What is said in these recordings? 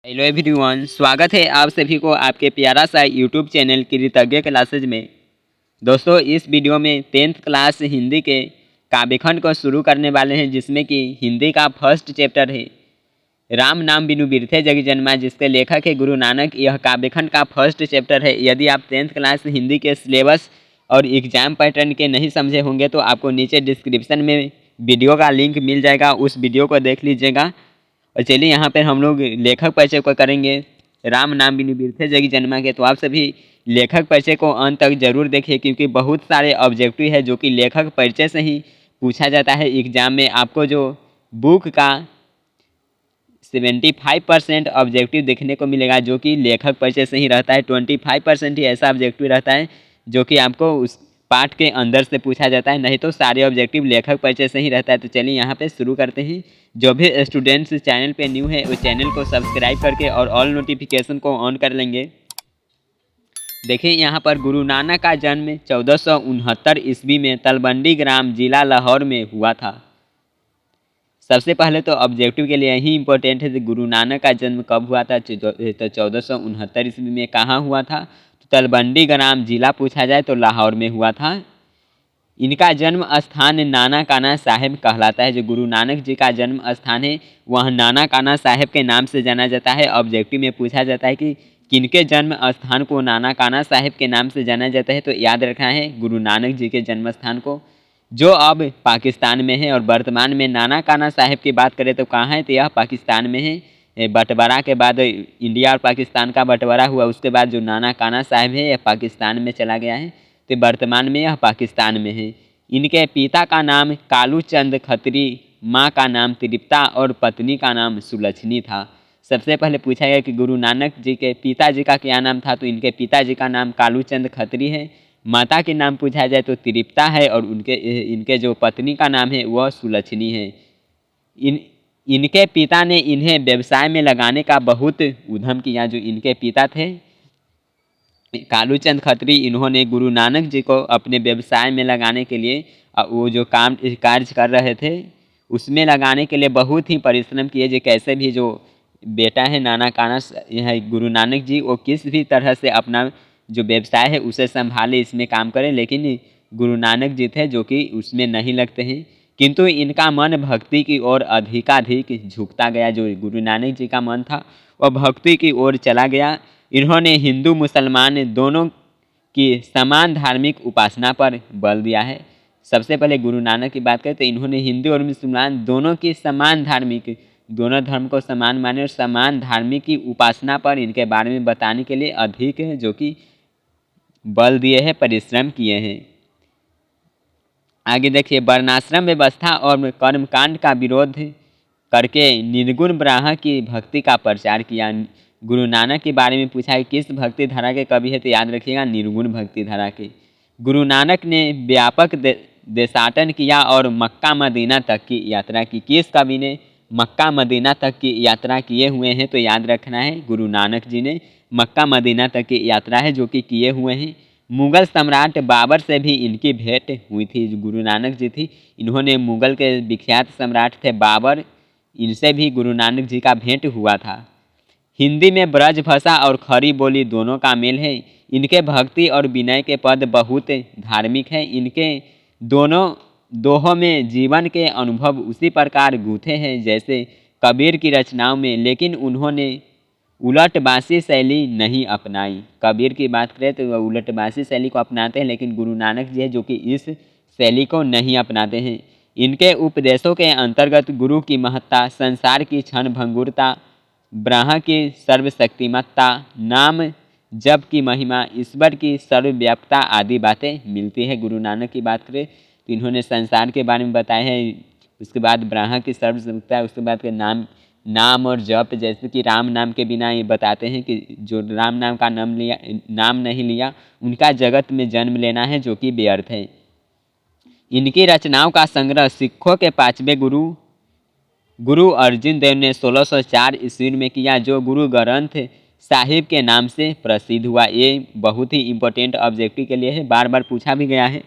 Hello everyone, स्वागत है आप सभी को आपके प्यारा सा यूट्यूब चैनल कृतज्ञ क्लासेज में। दोस्तों, इस वीडियो में 10th क्लास हिंदी के काव्यखंड को शुरू करने वाले हैं, जिसमें कि हिंदी का फर्स्ट चैप्टर है राम नाम बिनु बिरथे जग जन्मा, जिसके लेखक है गुरु नानक। यह काव्यखंड का फर्स्ट चैप्टर है। यदि आप 10th क्लास हिंदी के सिलेबस और एग्जाम पैटर्न के नहीं समझे होंगे तो आपको नीचे डिस्क्रिप्शन में वीडियो का लिंक मिल जाएगा, उस वीडियो को देख लीजिएगा। और चलिए यहाँ पर हम लोग लेखक परिचय को करेंगे राम नाम बिनु बिरथे जग जन्मा के। तो आप सभी लेखक परिचय को अंत तक जरूर देखिए, क्योंकि बहुत सारे ऑब्जेक्टिव है जो कि लेखक परिचय से ही पूछा जाता है एग्जाम में। आपको जो बुक का 75% ऑब्जेक्टिव देखने को मिलेगा जो कि लेखक परिचय से ही रहता है। 25% ही ऐसा ऑब्जेक्टिव रहता है जो कि आपको उस पाठ के अंदर से पूछा जाता है, नहीं तो सारे ऑब्जेक्टिव लेखक परिचय से ही रहता है। तो चलिए यहाँ पे शुरू करते हैं। जो भी स्टूडेंट्स चैनल पे न्यू है उस चैनल को सब्सक्राइब करके और ऑल नोटिफिकेशन को ऑन कर लेंगे। देखिए यहाँ पर गुरु नानक का जन्म 1469 ईस्वी में तलवंडी ग्राम जिला लाहौर में हुआ था। सबसे पहले तो ऑब्जेक्टिव के लिए यही इंपॉर्टेंट है कि गुरु नानक का जन्म कब हुआ था। तो 1469 ईस्वी में कहाँ हुआ था, तो तलवंडी ग्राम जिला पूछा जाए तो लाहौर में हुआ था। इनका जन्म स्थान नाना काना साहेब कहलाता है। जो गुरु नानक जी का जन्म स्थान है वह नाना काना साहेब के नाम से जाना जाता है। ऑब्जेक्टिव में पूछा जाता है कि किनके जन्म स्थान को नाना काना साहेब के नाम से जाना जाता है, तो याद रखना है गुरु नानक जी के जन्म स्थान को, जो अब पाकिस्तान में है। और वर्तमान में नाना काना साहेब की बात करें तो कहाँ है, तो यह पाकिस्तान में है। बंटवारा के बाद इंडिया और पाकिस्तान का बंटवारा हुआ, उसके बाद जो नाना काना साहेब है यह पाकिस्तान में चला गया है, तो वर्तमान में यह पाकिस्तान में है। इनके पिता का नाम कालू चंद खत्री, माँ का नाम तृप्ता और पत्नी का नाम सुलक्षणी था। सबसे पहले पूछा गया कि गुरु नानक जी के पिताजी का क्या नाम था, तो इनके पिताजी का नाम कालू चंद खत्री है। माता के नाम पूछा जाए तो तृप्ता है, और इनके जो पत्नी का नाम है वह सुलक्षणी है। इनके पिता ने इन्हें व्यवसाय में लगाने का बहुत उद्यम किया। जो इनके पिता थे कालू चंद खत्री, इन्होंने गुरु नानक जी को अपने व्यवसाय में लगाने के लिए वो जो कार्य कर रहे थे उसमें लगाने के लिए बहुत ही परिश्रम किए। जो कैसे भी जो बेटा है नाना काना है गुरु नानक जी, वो किस भी तरह से अपना जो व्यवसाय है उसे संभाले, इसमें काम करें। लेकिन गुरु नानक जी थे जो कि उसमें नहीं लगते हैं, किंतु इनका मन भक्ति की ओर अधिकाधिक झुकता गया। जो गुरु नानक जी का मन था वह भक्ति की ओर चला गया। इन्होंने हिंदू मुसलमान दोनों की समान धार्मिक उपासना पर बल दिया है। सबसे पहले गुरु नानक की बात करें तो इन्होंने हिंदू और मुसलमान दोनों की समान धार्मिक, दोनों धर्म को समान माने और समान धार्मिक की उपासना पर इनके बारे में बताने के लिए अधिक जो कि बल दिए हैं, परिश्रम किए हैं। आगे देखिए, वर्णाश्रम व्यवस्था और कर्मकांड का विरोध करके निर्गुण ब्राह्मण की भक्ति का प्रचार किया। गुरु नानक के बारे में पूछा है किस भक्ति धारा के कवि है, तो याद रखिएगा निर्गुण भक्ति धारा के। गुरु नानक ने व्यापक देशाटन किया और मक्का मदीना तक की यात्रा की। किस कवि ने मक्का मदीना तक की यात्रा किए हुए हैं, तो याद रखना है गुरु नानक जी ने मक्का मदीना तक की यात्रा है जो कि किए हुए हैं। मुगल सम्राट बाबर से भी इनकी भेंट हुई थी। जो गुरु नानक जी थी, इन्होंने मुगल के विख्यात सम्राट थे बाबर, इनसे भी गुरु नानक जी का भेंट हुआ था। हिंदी में ब्रज भाषा और खड़ी बोली दोनों का मेल है। इनके भक्ति और विनय के पद बहुत धार्मिक है। इनके दोहों में जीवन के अनुभव उसी प्रकार गूंथे हैं जैसे कबीर की रचनाओं में, लेकिन उन्होंने उलटबासी शैली नहीं अपनाई। कबीर की बात करें तो वह उलटबासी शैली को अपनाते हैं, लेकिन गुरु नानक जी है जो कि इस शैली को नहीं अपनाते हैं। इनके उपदेशों के अंतर्गत गुरु की महत्ता, संसार की क्षण भंगुरता, ब्रह्म की सर्वशक्तिमत्ता, नाम जप की महिमा, ईश्वर की सर्वव्यापकता आदि बातें मिलती है। गुरु नानक की बात करें तो इन्होंने संसार के बारे में बताया है, उसके बाद ब्रह्म की सर्वशक्तिमत्ता, उसके बाद के नाम और जप, जैसे कि राम नाम के बिना ये बताते हैं कि जो राम नाम का नाम नहीं लिया उनका जगत में जन्म लेना है जो कि व्यर्थ है। इनकी रचनाओं का संग्रह सिखों के 5वें गुरु अर्जुन देव ने 1604 ईस्वी में किया, जो गुरु ग्रंथ साहिब के नाम से प्रसिद्ध हुआ। ये बहुत ही इम्पोर्टेंट ऑब्जेक्टिव के लिए है, बार बार पूछा भी गया है।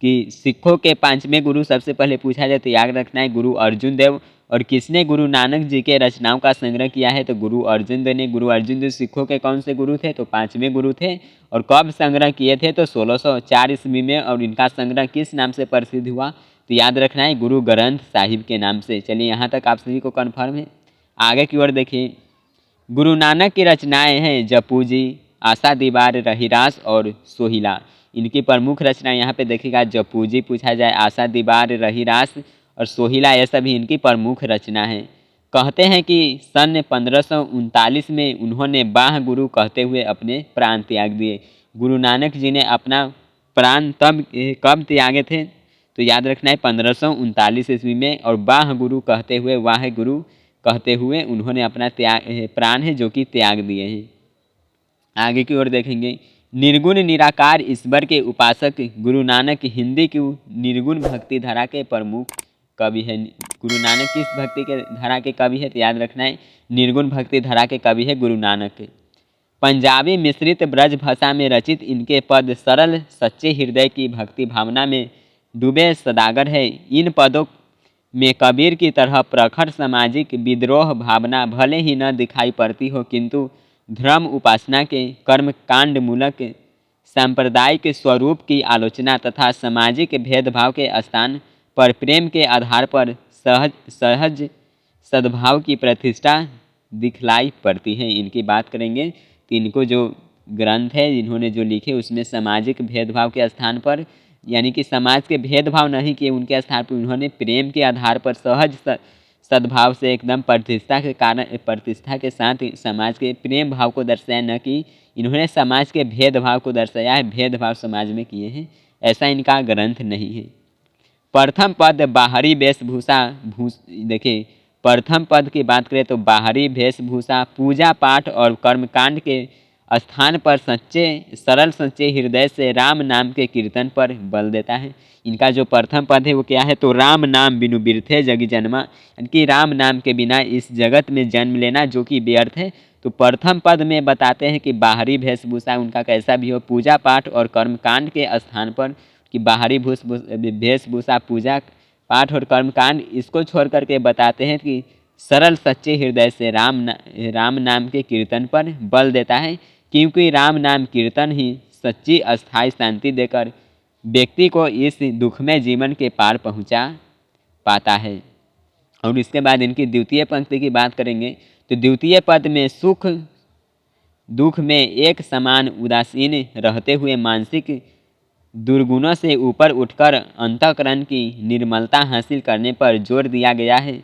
कि सिखों के 5वें गुरु सबसे पहले पूछा जाए तो याद रखना है गुरु अर्जुन देव। और किसने गुरु नानक जी के रचनाओं का संग्रह किया है तो गुरु अर्जुन देव ने। गुरु अर्जुन देव सिखों के कौन से गुरु थे तो 5वें गुरु थे। और कब संग्रह किए थे तो 1604 ईस्वी में। और इनका संग्रह किस नाम से प्रसिद्ध हुआ तो याद रखना है गुरु ग्रंथ साहिब के नाम से। चलिए यहाँ तक आप सभी को कन्फर्म है। आगे की ओर देखिए, गुरु नानक की रचनाएं हैं जपू जी, आशा दीवार, रहीरास और सोहिला। इनकी प्रमुख रचना यहाँ पे देखिएगा जपू जी पूछा जाए, आशा दीवार, रहीरास और सोहिला, ये सभी इनकी प्रमुख रचना है। कहते हैं कि सन 1539 में उन्होंने बाह गुरु कहते हुए अपने प्राण त्याग दिए। गुरु नानक जी ने अपना प्राण तब कब त्यागे थे तो याद रखना है 1539 ईस्वी में। और बाह गुरु कहते हुए, वाह गुरु कहते हुए उन्होंने अपना प्राण है जो कि त्याग दिए हैं। आगे की ओर देखेंगे, निर्गुण निराकार ईश्वर के उपासक गुरु नानक हिंदी की निर्गुण भक्ति धारा के प्रमुख कवि है। गुरु नानक किस भक्ति के धारा के कवि है तो याद रखना है निर्गुण भक्ति धारा के कवि है गुरु नानक। पंजाबी मिश्रित ब्रज भाषा में रचित इनके पद सरल सच्चे हृदय की भक्ति भावना में डूबे सदागर है। इन पदों में कबीर की तरह प्रखर सामाजिक विद्रोह भावना भले ही न दिखाई पड़ती हो, किंतु धर्म उपासना के कर्मकांड मूलक सांप्रदायिक स्वरूप की आलोचना तथा सामाजिक भेदभाव के स्थान पर प्रेम के आधार पर सहज सद्भाव की प्रतिष्ठा दिखलाई पड़ती है। इनकी बात करेंगे तो इनको जो ग्रंथ है इन्होंने जो लिखे उसमें सामाजिक भेदभाव के स्थान पर, यानी कि समाज के भेदभाव नहीं किए, उनके स्थान पर उन्होंने प्रेम के आधार पर सहज सद्भाव से एकदम प्रतिष्ठा के साथ समाज के प्रेम भाव को दर्शाया, न कि इन्होंने समाज के भेदभाव को दर्शाया है, भेदभाव समाज में किए हैं, ऐसा इनका ग्रंथ नहीं है। प्रथम पद बाहरी वेशभूषा देखिए प्रथम पद की बात करें तो बाहरी वेशभूषा पूजा पाठ और कर्मकांड के स्थान पर सरल सच्चे हृदय से राम नाम के कीर्तन पर बल देता है। इनका जो प्रथम पद है वो क्या है तो राम नाम बिनु बिरथे जग जन्मा, यानी कि राम नाम के बिना इस जगत में जन्म लेना जो कि व्यर्थ है। तो प्रथम पद में बताते हैं कि बाहरी वेशभूषा उनका कैसा भी हो, पूजा पाठ और कर्मकांड के स्थान पर कि बाहरी वेशभूषा पूजा पाठ और कर्मकांड इसको छोड़ करके बताते हैं कि सरल सच्चे हृदय से राम नाम के कीर्तन पर बल देता है, क्योंकि राम नाम कीर्तन ही सच्ची अस्थायी शांति देकर व्यक्ति को इस दुखमय जीवन के पार पहुंचा पाता है। और इसके बाद इनकी द्वितीय पंक्ति की बात करेंगे तो द्वितीय पद में सुख दुख में एक समान उदासीन रहते हुए मानसिक दुर्गुणों से ऊपर उठकर अंतःकरण की निर्मलता हासिल करने पर जोर दिया गया है।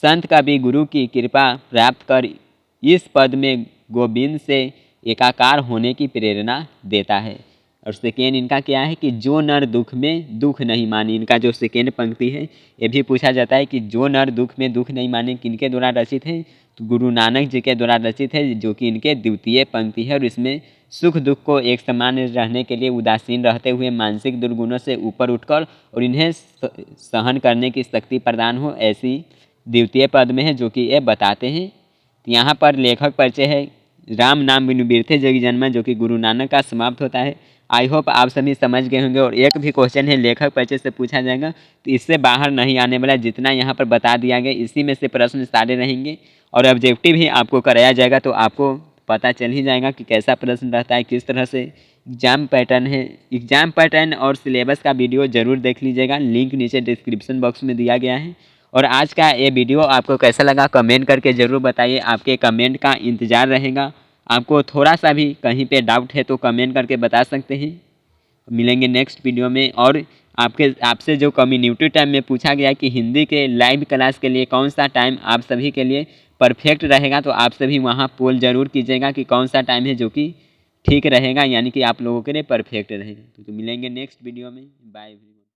संत कवि गुरु की कृपा प्राप्त कर इस पद में गोविंद से एकाकार होने की प्रेरणा देता है। और सेकेंड इनका क्या है कि जो नर दुख में दुख नहीं माने, इनका जो सेकेंड पंक्ति है ये भी पूछा जाता है कि जो नर दुख में दुख नहीं माने किनके द्वारा रचित है तो गुरु नानक जी के द्वारा रचित है, जो कि इनके द्वितीय पंक्ति है। और इसमें सुख दुख को एक समान रहने के लिए उदासीन रहते हुए मानसिक दुर्गुणों से ऊपर उठकर और इन्हें सहन करने की शक्ति प्रदान हो, ऐसी द्वितीय पद में है जो कि ये बताते हैं। यहाँ पर लेखक परिचय है राम नाम बिनु बिरथे जग जन्मा, जो कि गुरु नानक का समाप्त होता है। आई होप आप सभी समझ गए होंगे। और एक भी क्वेश्चन है लेखक परिचय से पूछा जाएगा तो इससे बाहर नहीं आने वाला, जितना यहाँ पर बता दिया गया इसी में से प्रश्न सारे रहेंगे। और ऑब्जेक्टिव ही आपको कराया जाएगा तो आपको पता चल ही जाएगा कि कैसा प्रश्न रहता है, किस तरह से एग्जाम पैटर्न है। एग्जाम पैटर्न और सिलेबस का वीडियो ज़रूर देख लीजिएगा, लिंक नीचे डिस्क्रिप्शन बॉक्स में दिया गया है। और आज का ये वीडियो आपको कैसा लगा कमेंट करके ज़रूर बताइए, आपके कमेंट का इंतज़ार रहेगा। आपको थोड़ा सा भी कहीं पे डाउट है तो कमेंट करके बता सकते हैं। मिलेंगे नेक्स्ट वीडियो में। और आपसे जो कम्युनिटी टाइम में पूछा गया कि हिंदी के लाइव क्लास के लिए कौन सा टाइम आप सभी के लिए परफेक्ट रहेगा, तो आप सभी वहाँ पोल ज़रूर कीजिएगा कि कौन सा टाइम है जो कि ठीक रहेगा, यानी कि आप लोगों के लिए परफेक्ट रहेगा। तो मिलेंगे नेक्स्ट वीडियो में। बाय।